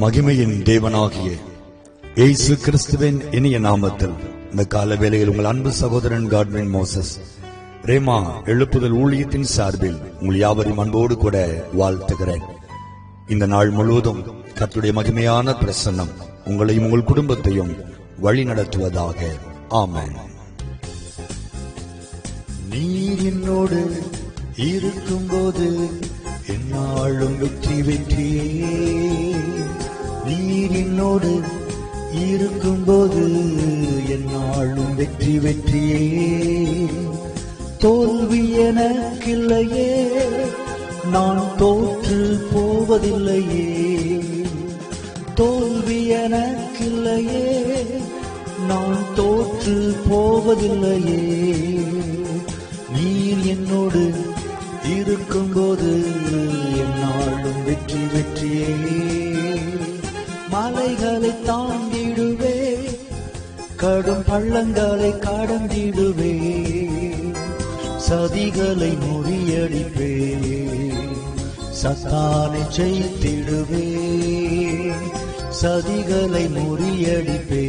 மகிமையின் தேவனாகிய இயேசு கிறிஸ்துவின் இனிய நாமத்தில் இந்த கால வேளையில் உங்கள் அன்பு சகோதரன் காட்வின் மோசஸ் ரேமா எழுப்புதல் ஊழியத்தின் சார்பில் உங்கள் யாவரையும் அன்போடு கூட வாழ்த்துகிறேன். இந்த நாள் முழுவதும் கர்த்தருடைய மகிமையான பிரசன்னம் உங்களையும் உங்கள் குடும்பத்தையும் வழி நடத்துவதாக. ஆமென். நீர் என்னோடு இருக்கும்போது என்னாலும் வெற்றி வெற்றியே, நீர் என்னோடு இருக்கும்போது என்னாலும் வெற்றி வெற்றியே, தோல்வி எனக்கில்லையே, நான் தோற்று போவதில்லையே, தோல்வி எனக்கில்லையே, நான் தோற்று போவதில்லையே, நீர் என்னோடு இருக்கும்போது என்னாலும் வெற்றி வெற்றியே, மலைகளை தாண்டிடுவே, கடும் பள்ளங்களை கடந்திடுவே, சதிகளை முறியடிப்பே, சத்தானை ஜெயித்திடுவே, சதிகளை முறியடிப்பே,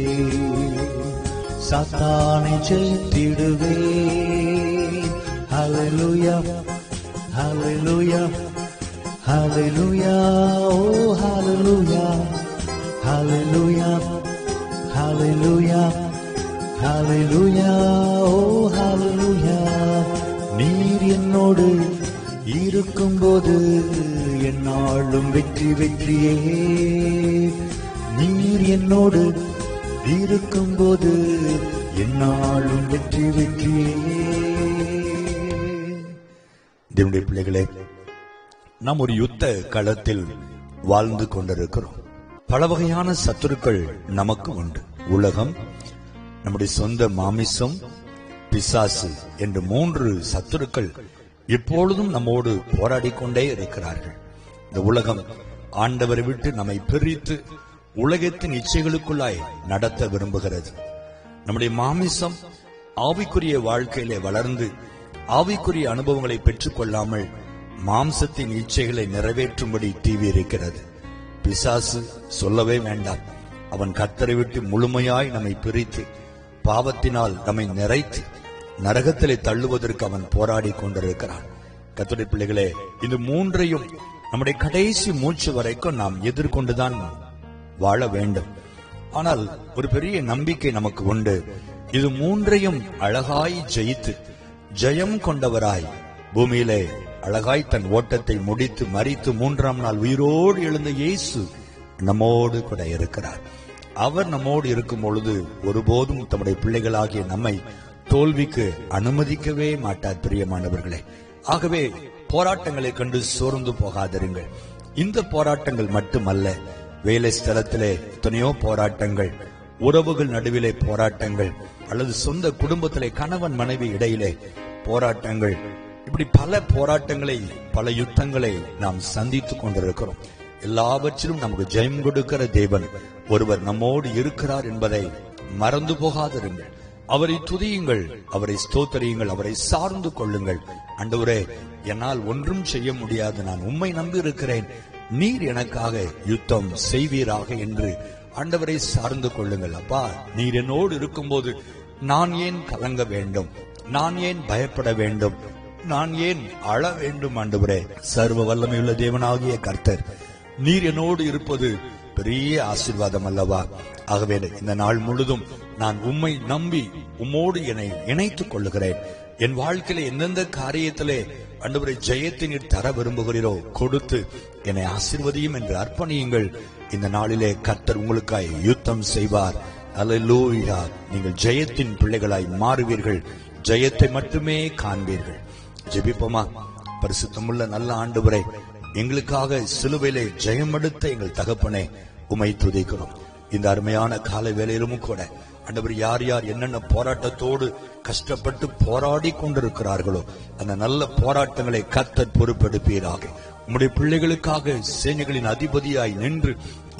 சத்தானை ஜெயித்திடுவே. ஹல்லேலூயா Hallelujah, hallelujah, oh hallelujah, hallelujah, hallelujah, hallelujah, oh hallelujah. நீர் என்னோடு இருக்கும்போது என்னாலும் வெற்றி வெற்றியே, நீர் என்னோடு இருக்கும்போது என்னாலும் வெற்றி வெற்றியே. தேவனுடைய பிள்ளைகளே, நாம் ஒரு யுத்த களத்தில் வாழ்ந்து கொண்டிருக்கிறோம். பல வகையான சத்துருக்கள் நமக்கு உண்டு. உலகம், நம்முடைய சொந்த மாமிசம், பிசாசு என்று 3 சத்துருக்கள் எப்பொழுதும் நம்மோடு போராடிக்கொண்டே இருக்கிறார்கள். இந்த உலகம் ஆண்டவரை விட்டு நம்மை பிரித்து உலகத்தின் இச்சைகளுக்குள்ளாய் நடத்த விரும்புகிறது. நம்முடைய மாமிசம் ஆவிக்குரிய வாழ்க்கையிலே வளர்ந்து ஆவிக்குரிய அனுபவங்களை பெற்றுக் கொள்ளாமல் மாம்சத்தின் இச்சைகளை நிறைவேற்றும்படி தீவி இருக்கிறது. பிசாசு சொல்லவே வேண்டாம். அவன் கர்த்தரை விட்டு முழுமையாய் நம்மை பிரித்து பாவத்தினால் நம்மை நிறைத்து நரகத்திலே தள்ளுவதற்கு அவன் போராடி கொண்டிருக்கிறான். கர்த்தருடைய பிள்ளைகளே, இந்த 3ஐயும் நம்முடைய கடைசி மூச்சு வரைக்கும் நாம் எதிர்கொண்டுதான் வாழ வேண்டும். ஆனால் ஒரு பெரிய நம்பிக்கை நமக்கு உண்டு. இது 3ஐயும் அழகாய் ஜெயித்து ஜெயம் கொண்டவராய் பூமியிலே அழகாய் தன் ஓட்டத்தை முடித்து மரித்து 3ஆம் நாள் உயிரோடு எழுந்த இயேசு நம்மோடு கூட இருக்கிறார். அவர் நம்மோடு இருக்கும் பொழுது ஒருபோதும் தம்முடைய பிள்ளைகளாகிய நம்மை தோல்விக்கு அனுமதிக்கவே மாட்டார். பிரியமானவர்களே, ஆகவே போராட்டங்களை கண்டு சோர்ந்து போகாதிருங்கள். இந்த போராட்டங்கள் மட்டுமல்ல, வேலை ஸ்தலத்திலே எத்தனையோ போராட்டங்கள், உறவுகள் நடுவிலே போராட்டங்கள், அல்லது சொந்த குடும்பத்திலே கணவன் மனைவி இடையிலே போராட்டங்கள், இப்படி பல போராட்டங்களை, பல யுத்தங்களை நாம் சந்தித்துக் கொண்டிருக்கிறோம். எல்லாவற்றிலும் நமக்கு ஜெயம் கொடுக்கிற தேவன் ஒருவர் நம்மோடு இருக்கிறார் என்பதை மறந்து போகாதிருங்கள். அவரை துதியுங்கள், அவரை ஸ்தோத்தரியுங்கள், அவரை சார்ந்து கொள்ளுங்கள். ஆண்டவரே, என்னால் ஒன்றும் செய்ய முடியாது, நான் உம்மை நம்பி இருக்கிறேன், நீர் எனக்காக யுத்தம் செய்வீராக என்று ஆண்டவரை சார்ந்து கொள்ளுங்கள். அப்பா, நீர் என்னோடு இருக்கும்போது நான் ஏன் கலங்க வேண்டும், நான் ஏன் பயப்பட வேண்டும், நான் ஏன் அழ வேண்டும்? ஆண்டவரே, சர்வ வல்லமையுள்ள தேவனாகிய கர்த்தர் நீர் என்னோடு இருப்பது பெரிய ஆசீர்வாதம் அல்லவா? ஆகவே இந்த நாள் முழுதும் நான் உம்மை நம்பி உம்மோடு என்னை இணைத்துக் கொள்ளுகிறேன். என் வாழ்க்கையில எந்தெந்த காரியத்திலே ஆண்டவரே ஜெயத்தை நீர் தர விரும்புகிறீரோ கொடுத்து என்னை ஆசீர்வதியும் என்று அர்ப்பணியுங்கள். இந்த நாளிலே கர்த்தர் உங்களுக்காய் யுத்தம் செய்வார். அல்லேலூயா. நீங்கள் ஜெயத்தின் பிள்ளைகளாய் மாறுவீர்கள், ஜெயத்தை மட்டுமே காண்பீர்கள். ஜெபிப்போமா? பரிசுத்தமுள்ள நல்ல ஆண்டவரே, எங்களுக்காக சிலுவையிலே ஜெயம் எடுத்த எங்கள் தகப்பனே, உம்மை துதிக்கிறோம். இந்த அருமையான காலை வேளையிலும் கூட ஆண்டவர் யார் யார் என்னென்ன போராட்டத்தோடு கஷ்டப்பட்டு போராடி கொண்டிருக்கிறார்களோ அந்த நல்ல போராட்டங்களை கர்த்தர் பொறுப்பெடுப்பீராக. உம்முடைய பிள்ளைகளுக்காக சேனைகளின் அதிபதியாய் நின்று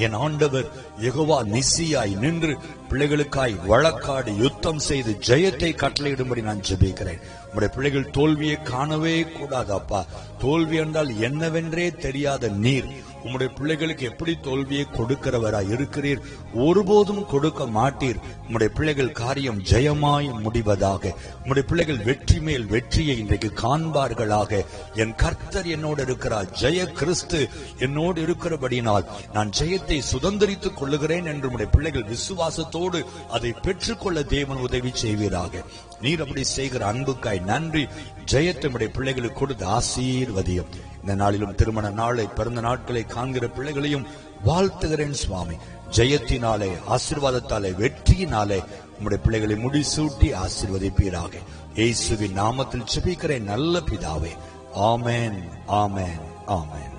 என் ஆண்டவர் யெகோவா நிசியாய் நின்று பிள்ளைகளுக்காய் வழக்காடி யுத்தம் செய்து ஜெயத்தை கட்டளையிடும்படி நான் ஜெபிக்கிறேன். உம்முடைய பிள்ளைகள் தோல்வியை காணவே கூடாது அப்பா. தோல்வி என்றால் என்னவென்றே தெரியாத நீர் உம்முடைய பிள்ளைகளுக்கு எப்படி தோல்வியை கொடுக்கிறவராய் இருக்கிறீர், ஒருபோதும் கொடுக்க மாட்டீர். உம்முடைய பிள்ளைகள் காரியம் ஜெயமாய் முடிவதாக, உம்முடைய பிள்ளைகள் வெற்றி மேல் வெற்றியை இன்றைக்கு காண்பார்களாக. என் கர்த்தர் என்னோடு இருக்கிறார், ஜெய கிறிஸ்து என்னோடு இருக்கிறபடியினால் நான் ஜெயத்தை சுதந்திரித்துக் கொள்ளுகிறேன் என்று உம்முடைய பிள்ளைகள் விசுவாசத்தோடு அதை பெற்றுக்கொள்ள தேவன் உதவி செய்வீராக. நீர் அப்படி செய்கிற அன்புக்காய் நன்றி. ஜெயத்தை உம்முடைய பிள்ளைகளுக்கு கொடுத்து ஆசீர்வதியும். இந்த நாளிலும் திருமண நாளை, பிறந்த நாட்களை காண்கிற பிள்ளைகளையும் வாழ்த்துகிறேன் சுவாமி. ஜெயத்தினாலே, ஆசீர்வாதத்தாலே, வெற்றியினாலே உம்முடைய பிள்ளைகளை முடிசூட்டி ஆசீர்வதிப்பீராக. இயேசுவின் நாமத்தில் ஜெபிக்கிறேன் நல்ல பிதாவே. ஆமென், ஆமென், ஆமென்.